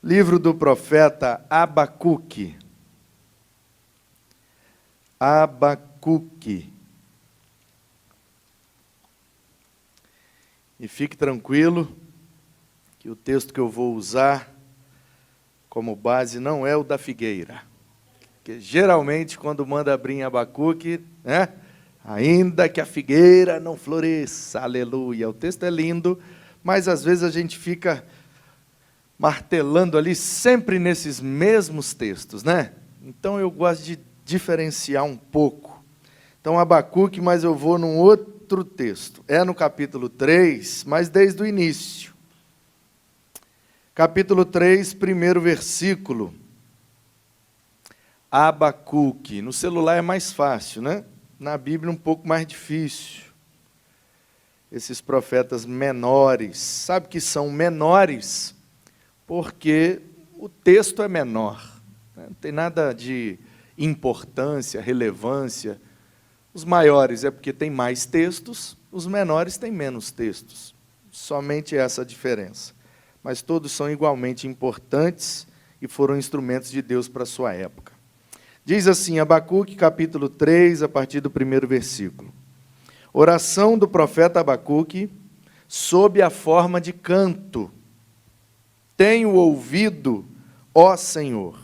Livro do profeta Abacuque. Abacuque. E fique tranquilo que o texto que eu vou usar como base não é o da figueira. Porque geralmente quando manda abrir em Abacuque, né? Ainda que a figueira não floresça, aleluia. O texto é lindo, mas às vezes a gente fica martelando ali sempre nesses mesmos textos, né? Então eu gosto de diferenciar um pouco. Então Abacuque, mas eu vou num outro texto. É no capítulo 3, mas desde o início. Capítulo 3, primeiro versículo. Abacuque. No celular é mais fácil, né? Na Bíblia um pouco mais difícil. Esses profetas menores. Sabe que são menores? Porque o texto é menor. Não tem nada de importância, relevância. Os maiores é porque tem mais textos, os menores têm menos textos. Somente essa a diferença. Mas todos são igualmente importantes e foram instrumentos de Deus para a sua época. Diz assim, Abacuque, capítulo 3, a partir do primeiro versículo. Oração do profeta Abacuque, sob a forma de canto. Tenho ouvido, ó Senhor,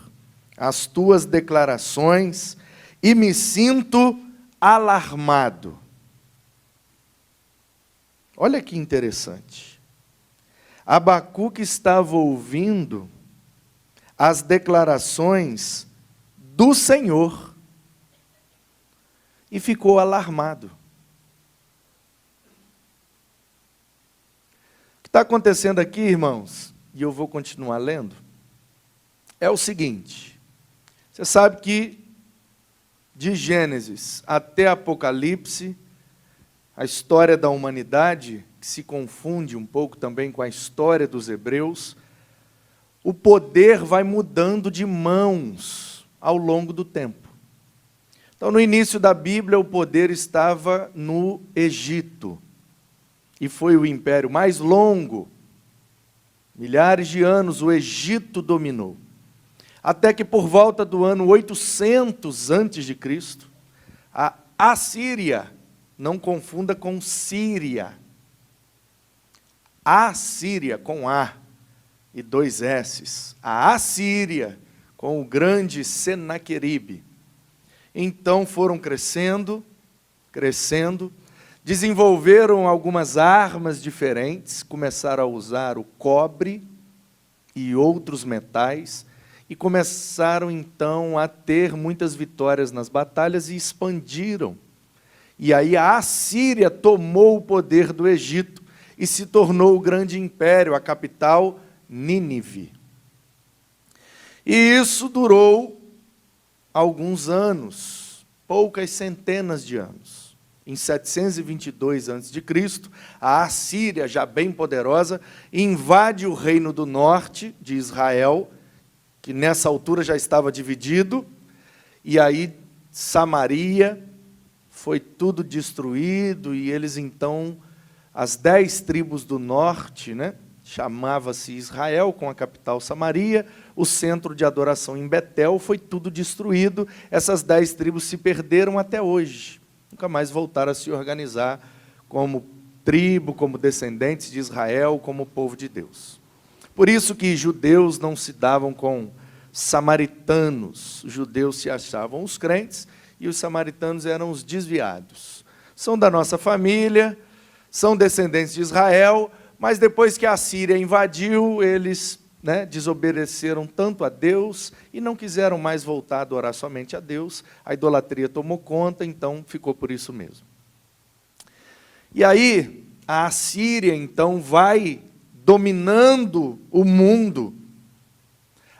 as tuas declarações e me sinto alarmado. Olha que interessante. Abacuque estava ouvindo as declarações do Senhor e ficou alarmado. O que está acontecendo aqui, irmãos? E eu vou continuar lendo, é o seguinte, você sabe que de Gênesis até Apocalipse, a história da humanidade, que se confunde um pouco também com a história dos hebreus, o poder vai mudando de mãos ao longo do tempo. Então, no início da Bíblia, o poder estava no Egito, e foi o império mais longo. Milhares de anos o Egito dominou. Até que por volta do ano 800 a.C., a Assíria, não confunda com Síria. Assíria com A e 2 S's. A Assíria com o grande Senaqueribe. Então foram crescendo, desenvolveram algumas armas diferentes, começaram a usar o cobre e outros metais, e começaram então a ter muitas vitórias nas batalhas e expandiram. E aí a Assíria tomou o poder do Egito e se tornou o grande império, a capital Nínive. E isso durou alguns anos, poucas centenas de anos. Em 722 a.C., a Assíria, já bem poderosa, invade o reino do norte de Israel, que nessa altura já estava dividido, e aí Samaria foi tudo destruído, e eles então, as 10 tribos do norte, né, chamava-se Israel, com a capital Samaria, o centro de adoração em Betel, foi tudo destruído, essas 10 tribos se perderam até hoje. Nunca mais voltaram a se organizar como tribo, como descendentes de Israel, como povo de Deus. Por isso que judeus não se davam com samaritanos. Os judeus se achavam os crentes e os samaritanos eram os desviados. São da nossa família, são descendentes de Israel, mas depois que a Síria invadiu, eles desobedeceram tanto a Deus e não quiseram mais voltar a adorar somente a Deus. A idolatria tomou conta, então ficou por isso mesmo. E aí, a Assíria, então, vai dominando o mundo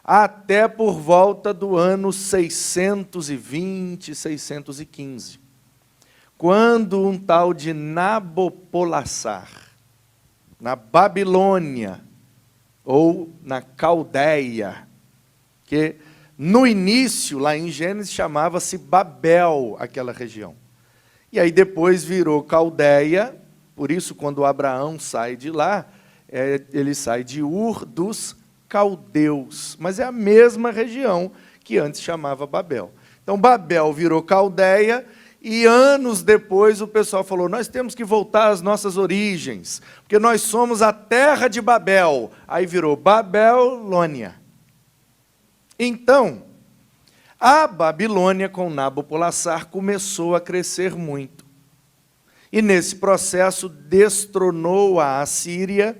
até por volta do ano 620, 615, quando um tal de Nabopolassar, na Babilônia, ou na Caldeia, que no início, lá em Gênesis, chamava-se Babel, aquela região. E aí depois virou Caldeia, por isso quando Abraão sai de lá, ele sai de Ur dos caldeus, mas é a mesma região que antes chamava Babel. Então, Babel virou Caldeia, e anos depois o pessoal falou, nós temos que voltar às nossas origens, porque nós somos a terra de Babel. Aí virou Babilônia. Então, a Babilônia com Nabopolassar começou a crescer muito. E nesse processo destronou a Assíria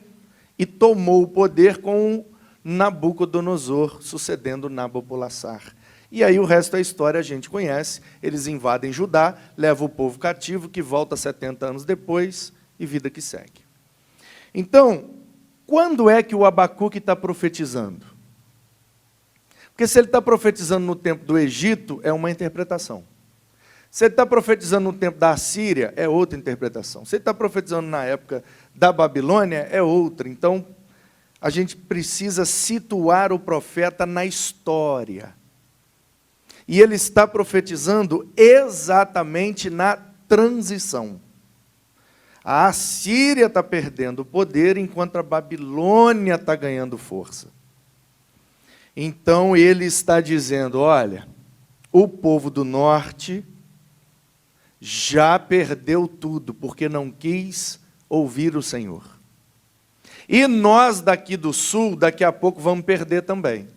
e tomou o poder com Nabucodonosor, sucedendo Nabopolassar. E aí o resto da história a gente conhece. Eles invadem Judá, levam o povo cativo, que volta 70 anos depois, e vida que segue. Então, quando é que o Abacuque está profetizando? Porque se ele está profetizando no tempo do Egito, é uma interpretação. Se ele está profetizando no tempo da Assíria, é outra interpretação. Se ele está profetizando na época da Babilônia, é outra. Então, a gente precisa situar o profeta na história. E ele está profetizando exatamente na transição. A Assíria está perdendo o poder, enquanto a Babilônia está ganhando força. Então ele está dizendo, olha, o povo do norte já perdeu tudo, porque não quis ouvir o Senhor. E nós daqui do sul, daqui a pouco vamos perder também,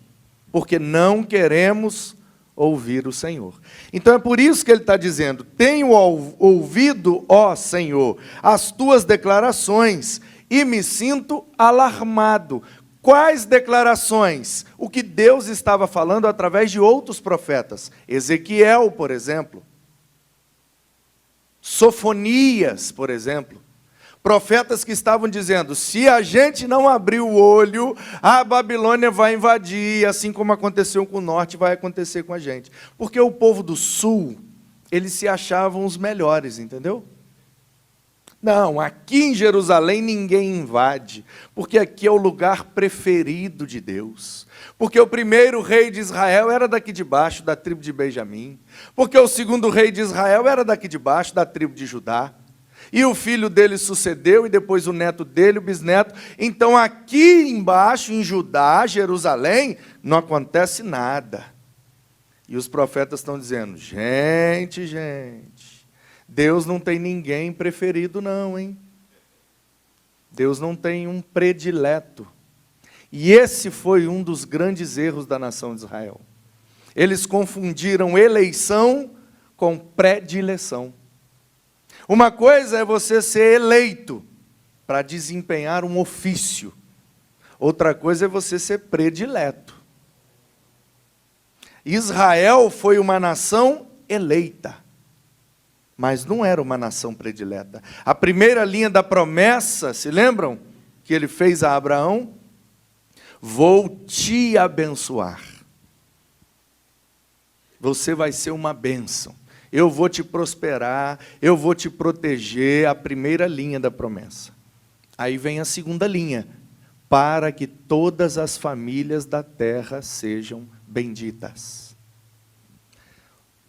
porque não queremos ouvir o Senhor. Então é por isso que ele está dizendo, tenho ouvido, ó Senhor, as tuas declarações e me sinto alarmado. Quais declarações? O que Deus estava falando através de outros profetas. Ezequiel, por exemplo. Sofonias, por exemplo. Profetas que estavam dizendo, se a gente não abrir o olho, a Babilônia vai invadir, assim como aconteceu com o norte, vai acontecer com a gente. Porque o povo do sul, eles se achavam os melhores, entendeu? Não, aqui em Jerusalém ninguém invade, porque aqui é o lugar preferido de Deus. Porque o primeiro rei de Israel era daqui de baixo, da tribo de Benjamim. Porque o segundo rei de Israel era daqui de baixo, da tribo de Judá. E o filho dele sucedeu, e depois o neto dele, o bisneto. Então aqui embaixo, em Judá, Jerusalém, não acontece nada. E os profetas estão dizendo, gente, Deus não tem ninguém preferido não, hein? Deus não tem um predileto. E esse foi um dos grandes erros da nação de Israel. Eles confundiram eleição com predileção. Uma coisa é você ser eleito para desempenhar um ofício. Outra coisa é você ser predileto. Israel foi uma nação eleita, mas não era uma nação predileta. A primeira linha da promessa, se lembram? Que ele fez a Abraão? Vou te abençoar. Você vai ser uma bênção. Eu vou te prosperar, eu vou te proteger, a primeira linha da promessa. Aí vem a segunda linha, para que todas as famílias da terra sejam benditas.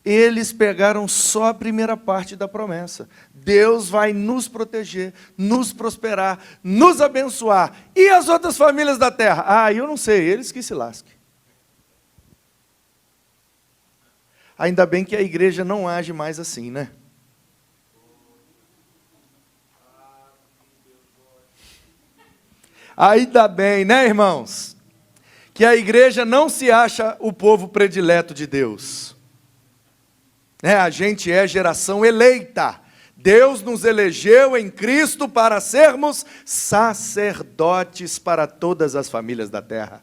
Eles pegaram só a primeira parte da promessa. Deus vai nos proteger, nos prosperar, nos abençoar. E as outras famílias da terra? Ah, eu não sei, eles que se lasquem. Ainda bem que a igreja não age mais assim, né? Ainda bem, né, irmãos? Que a igreja não se acha o povo predileto de Deus. A gente é geração eleita. Deus nos elegeu em Cristo para sermos sacerdotes para todas as famílias da terra.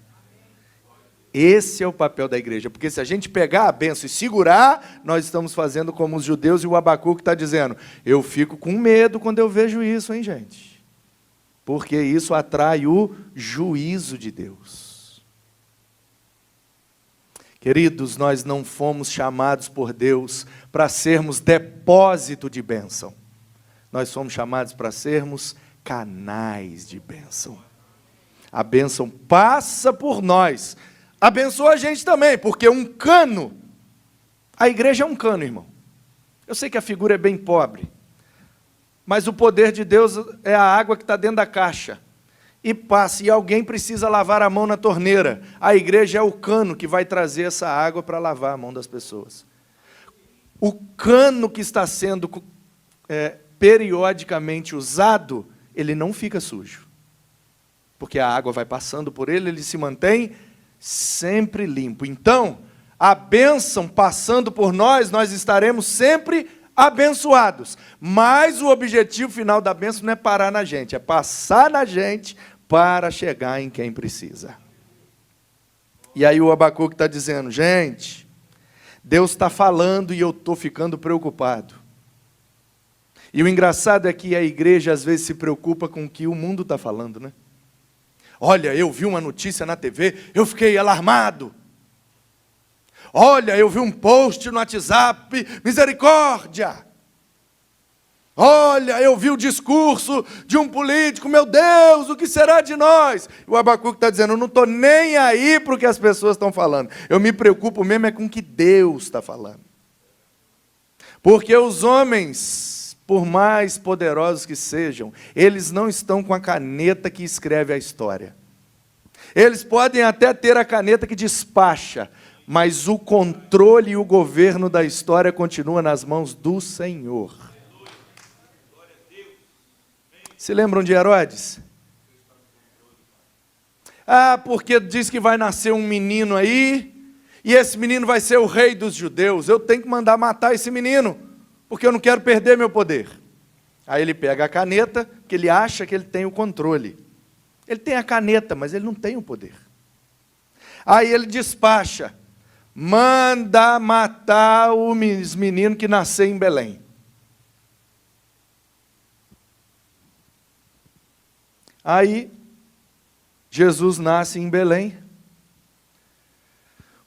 Esse é o papel da igreja, porque se a gente pegar a bênção e segurar, nós estamos fazendo como os judeus, e o Abacuque está dizendo, eu fico com medo quando eu vejo isso, hein, gente? Porque isso atrai o juízo de Deus. Queridos, nós não fomos chamados por Deus para sermos depósito de bênção. Nós fomos chamados para sermos canais de bênção. A bênção passa por nós. Abençoa a gente também, porque um cano, a igreja é um cano, irmão. Eu sei que a figura é bem pobre, mas o poder de Deus é a água que está dentro da caixa. e passa, e alguém precisa lavar a mão na torneira. A igreja é o cano que vai trazer essa água para lavar a mão das pessoas. O cano que está sendo periodicamente usado, ele não fica sujo. Porque a água vai passando por ele, ele se mantém sempre limpo. Então, a bênção passando por nós, nós estaremos sempre abençoados. Mas o objetivo final da bênção não é parar na gente, é passar na gente para chegar em quem precisa. E aí o Abacuque está dizendo, gente, Deus está falando e eu estou ficando preocupado. E o engraçado é que a igreja às vezes se preocupa com o que o mundo está falando, né? Olha, eu vi uma notícia na TV, eu fiquei alarmado. Olha, eu vi um post no WhatsApp, misericórdia. Olha, eu vi o discurso de um político, meu Deus, o que será de nós? O Abacuque está dizendo, eu não estou nem aí para o que as pessoas estão falando. Eu me preocupo mesmo é com o que Deus está falando. Porque os homens, por mais poderosos que sejam, eles não estão com a caneta que escreve a história. Eles podem até ter a caneta que despacha, mas o controle e o governo da história continua nas mãos do Senhor. Se lembram de Herodes? Ah, porque diz que vai nascer um menino aí, e esse menino vai ser o rei dos judeus. Eu tenho que mandar matar esse menino, porque eu não quero perder meu poder. Aí ele pega a caneta, que ele acha que ele tem o controle. Ele tem a caneta, mas ele não tem o poder. Aí ele despacha, manda matar os meninos que nasceram em Belém. Aí, Jesus nasce em Belém.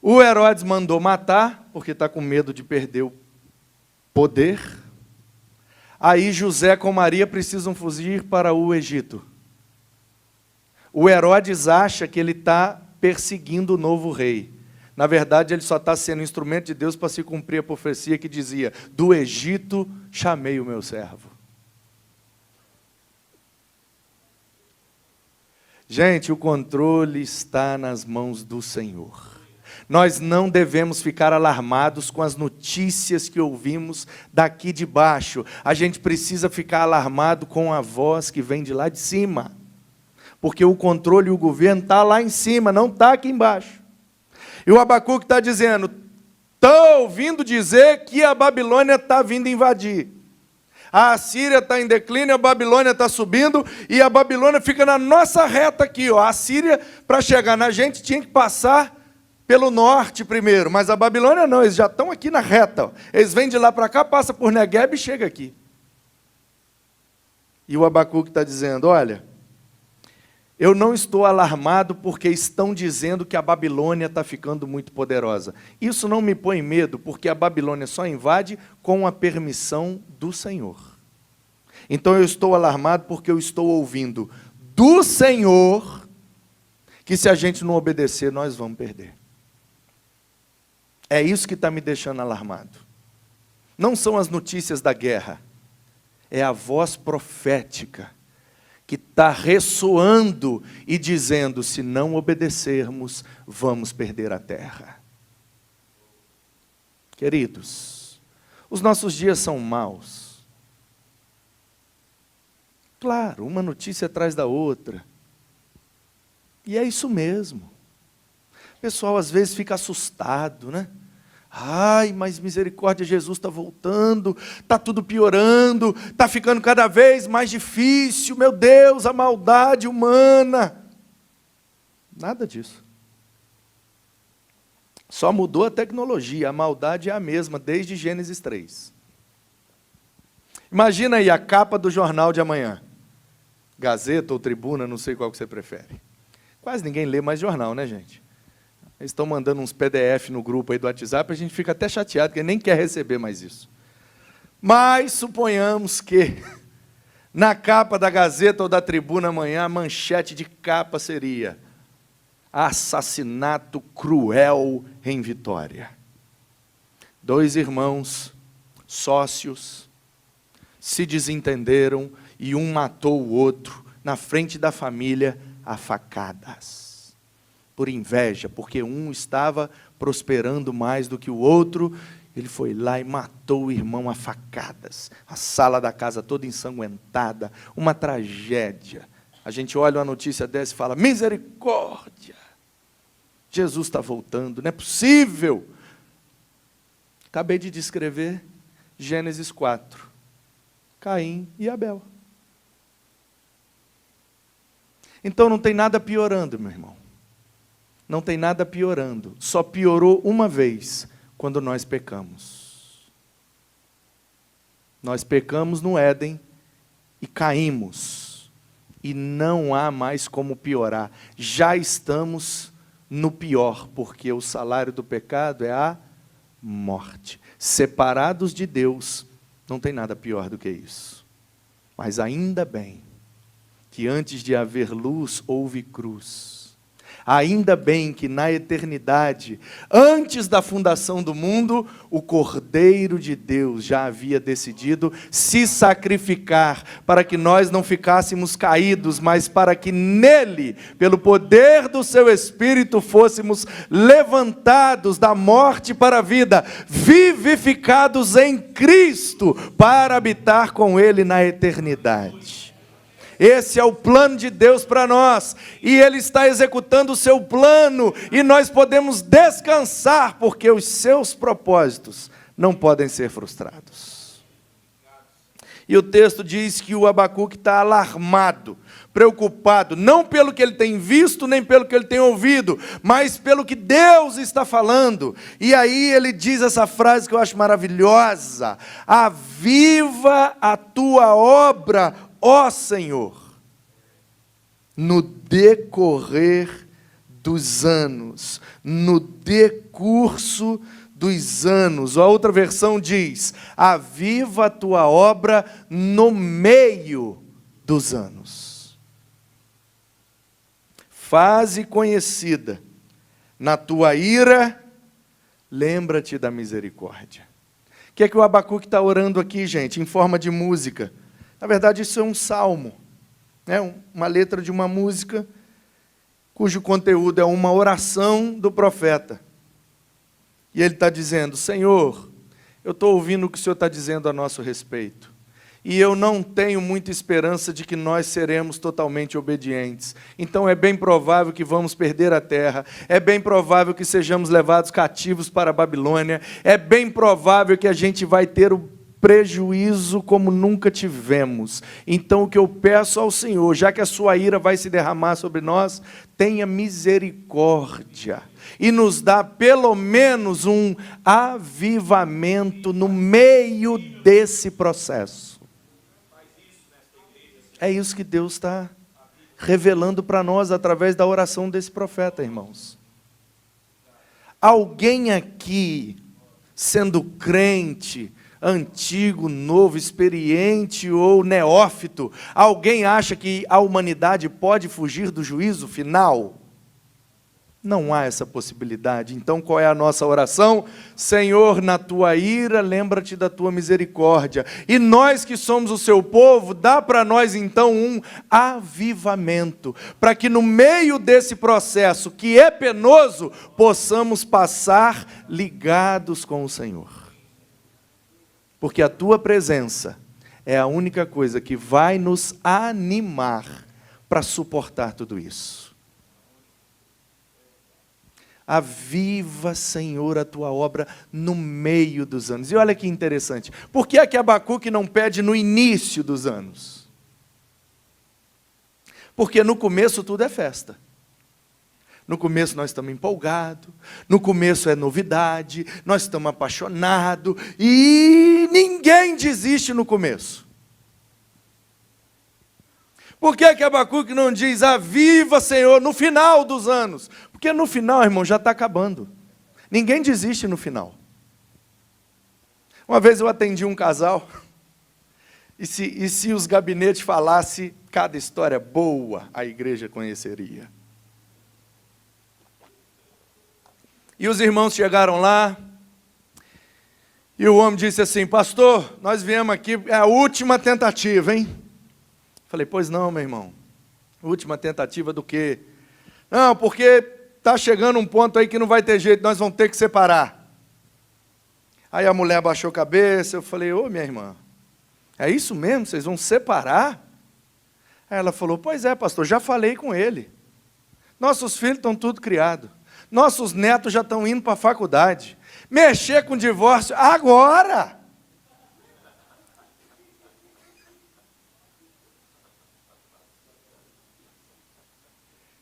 O Herodes mandou matar, porque está com medo de perder o poder. Aí José com Maria precisam fugir para o Egito. O Herodes acha que ele está perseguindo o novo rei. Na verdade, ele só está sendo instrumento de Deus para se cumprir a profecia que dizia, do Egito chamei o meu servo. Gente, o controle está nas mãos do Senhor. Nós não devemos ficar alarmados com as notícias que ouvimos daqui de baixo. A gente precisa ficar alarmado com a voz que vem de lá de cima. Porque o controle e o governo está lá em cima, não está aqui embaixo. E o Abacuque está dizendo, estou ouvindo dizer que a Babilônia está vindo invadir. A Assíria está em declínio, a Babilônia está subindo, e a Babilônia fica na nossa reta aqui. Ó. A Assíria, para chegar na gente, tinha que passar pelo norte primeiro, mas a Babilônia não, eles já estão aqui na reta. Ó. Eles vêm de lá para cá, passam por Negueb e chegam aqui. E o Abacuque está dizendo, olha, eu não estou alarmado porque estão dizendo que a Babilônia está ficando muito poderosa. Isso não me põe medo, porque a Babilônia só invade com a permissão do Senhor. Então eu estou alarmado porque eu estou ouvindo do Senhor que se a gente não obedecer, nós vamos perder. É isso que está me deixando alarmado. Não são as notícias da guerra, é a voz profética que está ressoando e dizendo, se não obedecermos, vamos perder a terra. Queridos, os nossos dias são maus. Claro, uma notícia atrás da outra. E é isso mesmo. O pessoal às vezes fica assustado, né? Ai, mas misericórdia, Jesus está voltando, está tudo piorando, está ficando cada vez mais difícil, meu Deus, a maldade humana. Nada disso. Só mudou a tecnologia, a maldade é a mesma, desde Gênesis 3. Imagina aí a capa do jornal de amanhã. Gazeta ou Tribuna, não sei qual que você prefere. Quase ninguém lê mais jornal, né, gente? Eles estão mandando uns PDF no grupo aí do WhatsApp, a gente fica até chateado, porque nem quer receber mais isso. Mas suponhamos que na capa da Gazeta ou da Tribuna amanhã, a manchete de capa seria assassinato cruel em Vitória. 2 irmãos, sócios, se desentenderam e um matou o outro na frente da família a facadas. Por inveja, porque um estava prosperando mais do que o outro, ele foi lá e matou o irmão a facadas. A sala da casa toda ensanguentada, uma tragédia. A gente olha uma notícia dessa e fala, misericórdia, Jesus está voltando, não é possível. Acabei de descrever Gênesis 4, Caim e Abel. Então não tem nada piorando, meu irmão. Não tem nada piorando. Só piorou uma vez, quando nós pecamos. Nós pecamos no Éden e caímos. E não há mais como piorar. Já estamos no pior, porque o salário do pecado é a morte. Separados de Deus, não tem nada pior do que isso. Mas ainda bem que antes de haver luz, houve cruz. Ainda bem que na eternidade, antes da fundação do mundo, o Cordeiro de Deus já havia decidido se sacrificar para que nós não ficássemos caídos, mas para que nele, pelo poder do seu Espírito, fôssemos levantados da morte para a vida, vivificados em Cristo, para habitar com ele na eternidade. Esse é o plano de Deus para nós, e Ele está executando o seu plano, e nós podemos descansar, porque os seus propósitos não podem ser frustrados. E o texto diz que o Abacuque está alarmado, preocupado, não pelo que ele tem visto, nem pelo que ele tem ouvido, mas pelo que Deus está falando. E aí ele diz essa frase que eu acho maravilhosa: aviva a tua obra, ó Senhor, no decorrer dos anos, no decurso dos anos. A outra versão diz, aviva a tua obra no meio dos anos. Faze conhecida na tua ira, lembra-te da misericórdia. O que é que o Abacuque está orando aqui, gente, em forma de música? Na verdade, isso é um salmo, né? Uma letra de uma música, cujo conteúdo é uma oração do profeta. E ele está dizendo, Senhor, eu estou ouvindo o que o Senhor está dizendo a nosso respeito. E eu não tenho muita esperança de que nós seremos totalmente obedientes. Então é bem provável que vamos perder a terra, é bem provável que sejamos levados cativos para a Babilônia, é bem provável que a gente vai ter o prejuízo como nunca tivemos. Então o que eu peço ao Senhor, já que a sua ira vai se derramar sobre nós, tenha misericórdia e nos dá pelo menos um avivamento no meio desse processo. É isso que Deus está revelando para nós através da oração desse profeta, irmãos. Alguém aqui, sendo crente, antigo, novo, experiente ou neófito, alguém acha que a humanidade pode fugir do juízo final? Não há essa possibilidade. Então qual é a nossa oração? Senhor, na tua ira, lembra-te da tua misericórdia. E nós que somos o seu povo, dá para nós então um avivamento, para que no meio desse processo, que é penoso, possamos passar ligados com o Senhor. Porque a tua presença é a única coisa que vai nos animar para suportar tudo isso. Aviva, Senhor, a tua obra no meio dos anos. E olha que interessante. Por que é que Abacuque não pede no início dos anos? Porque no começo tudo é festa. No começo nós estamos empolgados, no começo é novidade, nós estamos apaixonados, e ninguém desiste no começo. Por que é que Abacuque não diz, aviva, Senhor, no final dos anos? Porque no final, irmão, já está acabando. Ninguém desiste no final. Uma vez eu atendi um casal, e se os gabinetes falassem cada história boa, a igreja conheceria. E os irmãos chegaram lá, e o homem disse assim, pastor, nós viemos aqui, é a última tentativa, hein? Falei, pois não, meu irmão. Última tentativa do quê? Não, porque está chegando um ponto aí que não vai ter jeito, nós vamos ter que separar. Aí a mulher abaixou a cabeça, eu falei, ô minha irmã, é isso mesmo, vocês vão separar? Aí ela falou, pois é, pastor, já falei com ele. Nossos filhos estão tudo criados. Nossos netos já estão indo para a faculdade. Mexer com divórcio agora!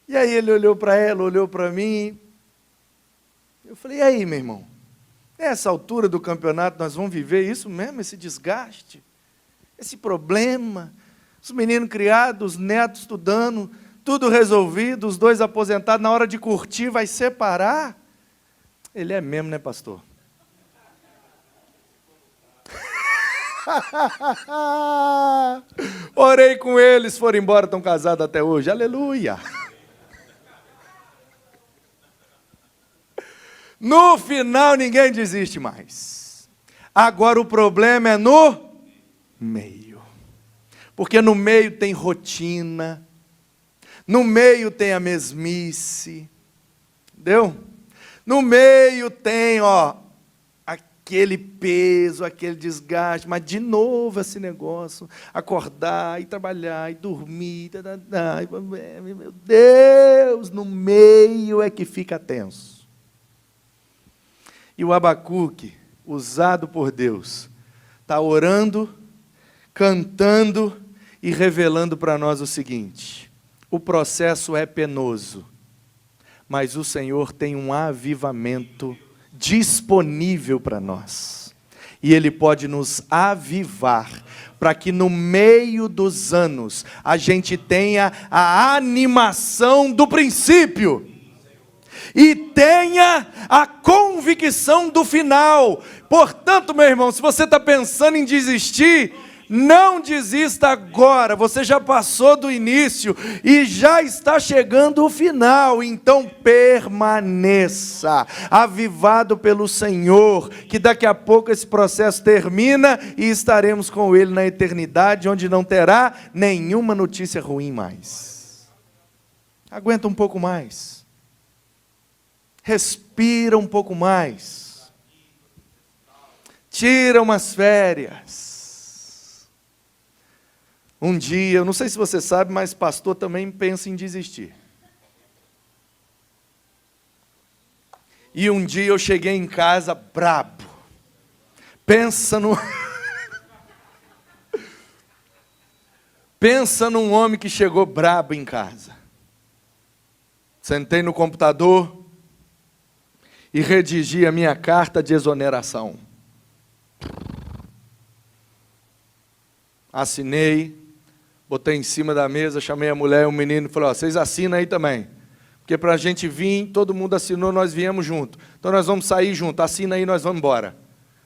E aí ele olhou para ela, olhou para mim. Eu falei, e aí, meu irmão? Nessa altura do campeonato nós vamos viver isso mesmo, esse desgaste, esse problema, os meninos criados, os netos estudando, tudo resolvido, os dois aposentados, na hora de curtir vai separar? Ele é mesmo, né, pastor? Orei com eles, foram embora, estão casados até hoje, aleluia! No final, ninguém desiste mais. Agora, o problema é no meio. Porque no meio tem rotina, no meio tem a mesmice, entendeu? No meio tem, aquele peso, aquele desgaste, mas de novo esse negócio, acordar e trabalhar e dormir, meu Deus, no meio é que fica tenso. E o Abacuque, usado por Deus, está orando, cantando e revelando para nós o seguinte: o processo é penoso, mas o Senhor tem um avivamento disponível para nós. E Ele pode nos avivar, para que no meio dos anos a gente tenha a animação do princípio. E tenha a convicção do final. Portanto, meu irmão, se você está pensando em desistir, não desista agora. Você já passou do início e já está chegando o final. Então permaneça, avivado pelo Senhor, que daqui a pouco esse processo termina e estaremos com Ele na eternidade, onde não terá nenhuma notícia ruim mais. Aguenta um pouco mais. Respira um pouco mais. Tira umas férias. Um dia, eu não sei se você sabe, mas pastor também pensa em desistir. E um dia eu cheguei em casa brabo. Pensa num homem que chegou brabo em casa. Sentei no computador e redigi a minha carta de exoneração. Assinei, botei em cima da mesa, chamei a mulher e o menino e falei, vocês assinam aí também. Porque para a gente vir, todo mundo assinou, nós viemos junto. Então nós vamos sair junto, assina aí, nós vamos embora.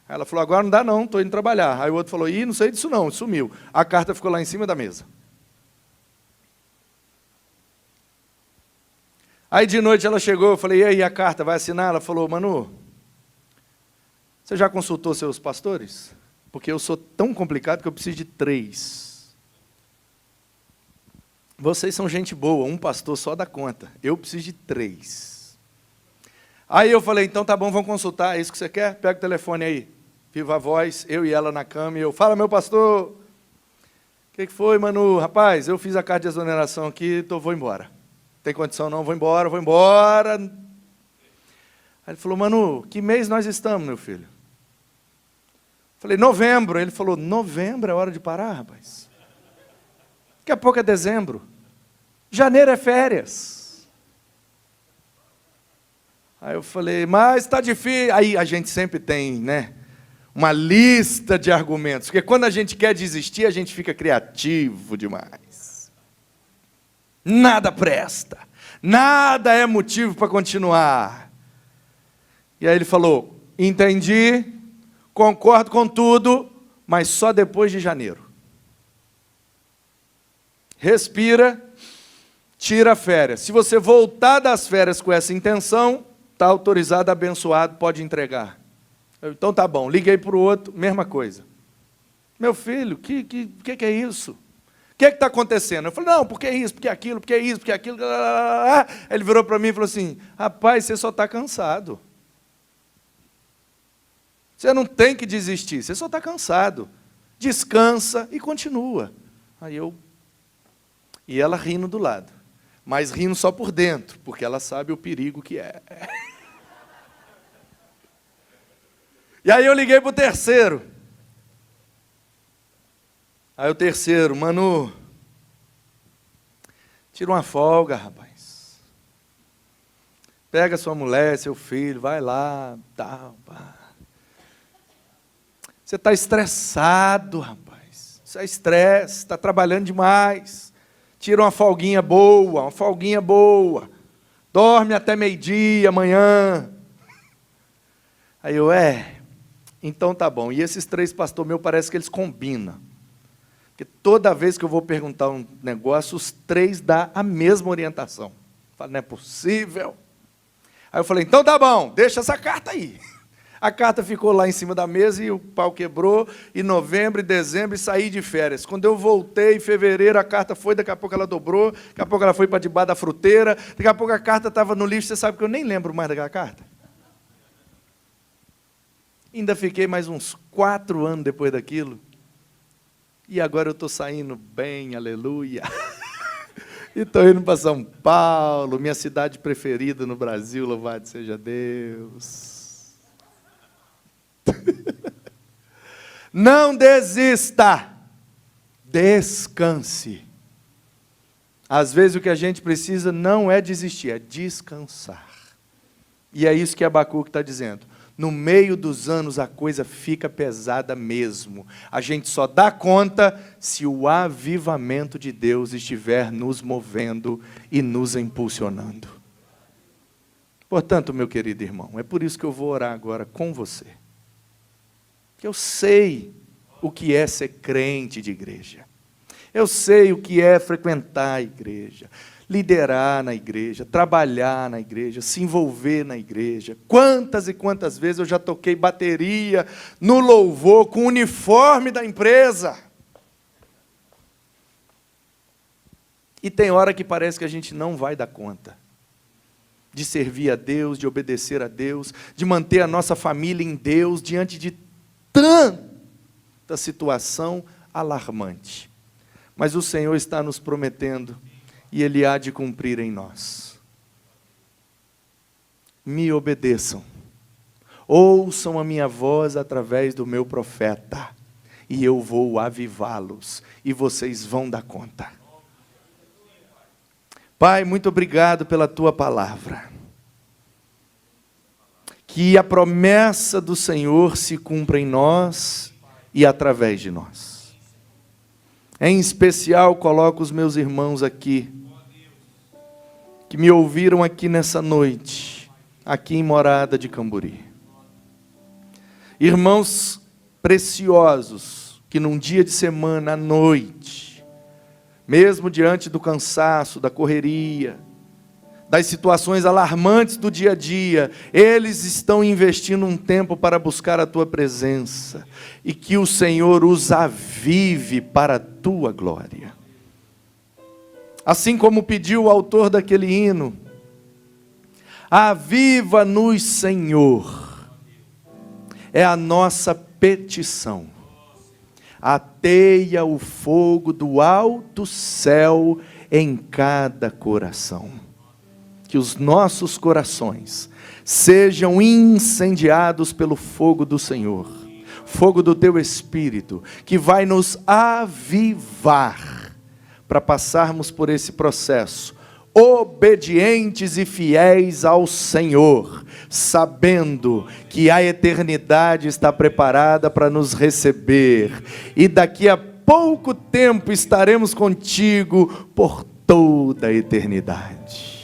Aí ela falou, agora não dá não, estou indo trabalhar. Aí o outro falou, não sei disso não, sumiu. A carta ficou lá em cima da mesa. Aí de noite ela chegou, eu falei, e aí a carta, vai assinar? Ela falou, Manu, você já consultou seus pastores? Porque eu sou tão complicado que eu preciso de 3. Vocês são gente boa, um pastor só dá conta. Eu preciso de 3. Aí eu falei, então tá bom, vamos consultar, é isso que você quer? Pega o telefone aí. Viva a voz, eu e ela na cama, e eu, fala meu pastor. O que foi, Manu? Rapaz, eu fiz a carta de exoneração aqui, vou embora. Tem condição não, vou embora. Aí ele falou, Manu, que mês nós estamos, meu filho? Falei, novembro. Ele falou, novembro é hora de parar, rapaz. Daqui a pouco é dezembro. Janeiro é férias. Aí eu falei, mas está difícil. Aí a gente sempre tem, uma lista de argumentos. Porque quando a gente quer desistir, a gente fica criativo demais. Nada presta, nada é motivo para continuar. E aí ele falou, entendi, concordo com tudo, mas só depois de janeiro. Respira, tira férias. Se você voltar das férias com essa intenção, está autorizado, abençoado, pode entregar. Então tá bom, liguei para o outro, mesma coisa. Meu filho, que é isso? que está acontecendo? Eu falei, não, porque isso, porque aquilo, porque isso, porque aquilo. Aí ele virou para mim e falou assim, rapaz, você só está cansado. Você não tem que desistir, você só está cansado. Descansa e continua. E ela rindo do lado, mas rindo só por dentro, porque ela sabe o perigo que é. E aí eu liguei para o terceiro. Aí o terceiro, Manu, tira uma folga, rapaz. Pega sua mulher, seu filho, vai lá, tal, pá. Você está estressado, rapaz. Isso é estresse, está trabalhando demais. Tira uma folguinha boa, uma folguinha boa. Dorme até meio-dia, amanhã. Aí eu, então tá bom. E esses 3 pastores meus, parece que eles combinam. Porque toda vez que eu vou perguntar um negócio, os 3 dão a mesma orientação. Eu falo, não é possível. Aí eu falei, então tá bom, deixa essa carta aí. A carta ficou lá em cima da mesa e o pau quebrou, em novembro e dezembro, e saí de férias. Quando eu voltei, em fevereiro, a carta foi, daqui a pouco ela dobrou, daqui a pouco ela foi para debaixo da fruteira, daqui a pouco a carta estava no lixo, você sabe que eu nem lembro mais daquela carta. Ainda fiquei mais uns 4 anos depois daquilo, e agora eu estou saindo bem, aleluia. E estou indo para São Paulo, minha cidade preferida no Brasil, louvado seja Deus. Não desista, descanse. Às vezes o que a gente precisa não é desistir, é descansar. E é isso que Abacuque está dizendo. No meio dos anos a coisa fica pesada mesmo. A gente só dá conta se o avivamento de Deus estiver nos movendo e nos impulsionando. Portanto, meu querido irmão, é por isso que eu vou orar agora com você. Que eu sei o que é ser crente de igreja. Eu sei o que é frequentar a igreja, liderar na igreja, trabalhar na igreja, se envolver na igreja. Quantas e quantas vezes eu já toquei bateria no louvor com o uniforme da empresa. E tem hora que parece que a gente não vai dar conta de servir a Deus, de obedecer a Deus, de manter a nossa família em Deus diante de tanta situação alarmante. Mas o Senhor está nos prometendo e Ele há de cumprir em nós. Me obedeçam, ouçam a minha voz através do meu profeta, e eu vou avivá-los, e vocês vão dar conta. Pai, muito obrigado pela Tua palavra. Que a promessa do Senhor se cumpra em nós e através de nós. Em especial, coloco os meus irmãos aqui, que me ouviram aqui nessa noite, aqui em Morada de Camburi. Irmãos preciosos, que num dia de semana, à noite, mesmo diante do cansaço, da correria, das situações alarmantes do dia a dia, eles estão investindo um tempo para buscar a Tua presença, e que o Senhor os avive para a Tua glória. Assim como pediu o autor daquele hino, aviva-nos, Senhor, é a nossa petição. Ateia o fogo do alto céu em cada coração. Que os nossos corações sejam incendiados pelo fogo do Senhor, fogo do Teu Espírito, que vai nos avivar para passarmos por esse processo, obedientes e fiéis ao Senhor, sabendo que a eternidade está preparada para nos receber, e daqui a pouco tempo estaremos contigo por toda a eternidade.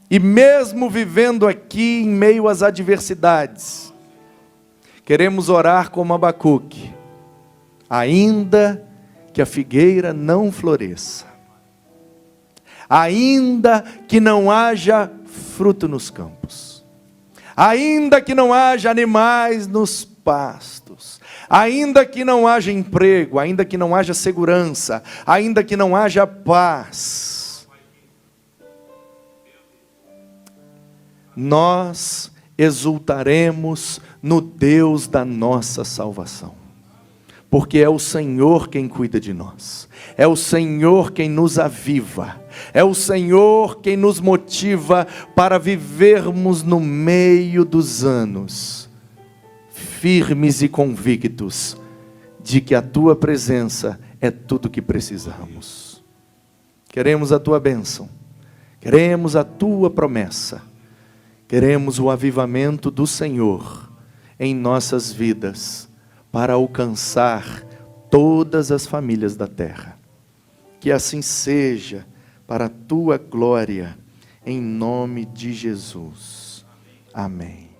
E mesmo vivendo aqui em meio às adversidades, queremos orar como Abacuque, ainda que a figueira não floresça, ainda que não haja fruto nos campos, ainda que não haja animais nos pastos, Ainda que não haja emprego, ainda que não haja segurança, ainda que não haja paz, nós exultaremos no Deus da nossa salvação, porque é o Senhor quem cuida de nós, é o Senhor quem nos aviva, é o Senhor quem nos motiva para vivermos no meio dos anos, firmes e convictos de que a Tua presença é tudo o que precisamos. Queremos a Tua bênção, queremos a Tua promessa, queremos o avivamento do Senhor em nossas vidas, para alcançar todas as famílias da terra. Que assim seja, para a Tua glória, em nome de Jesus. Amém.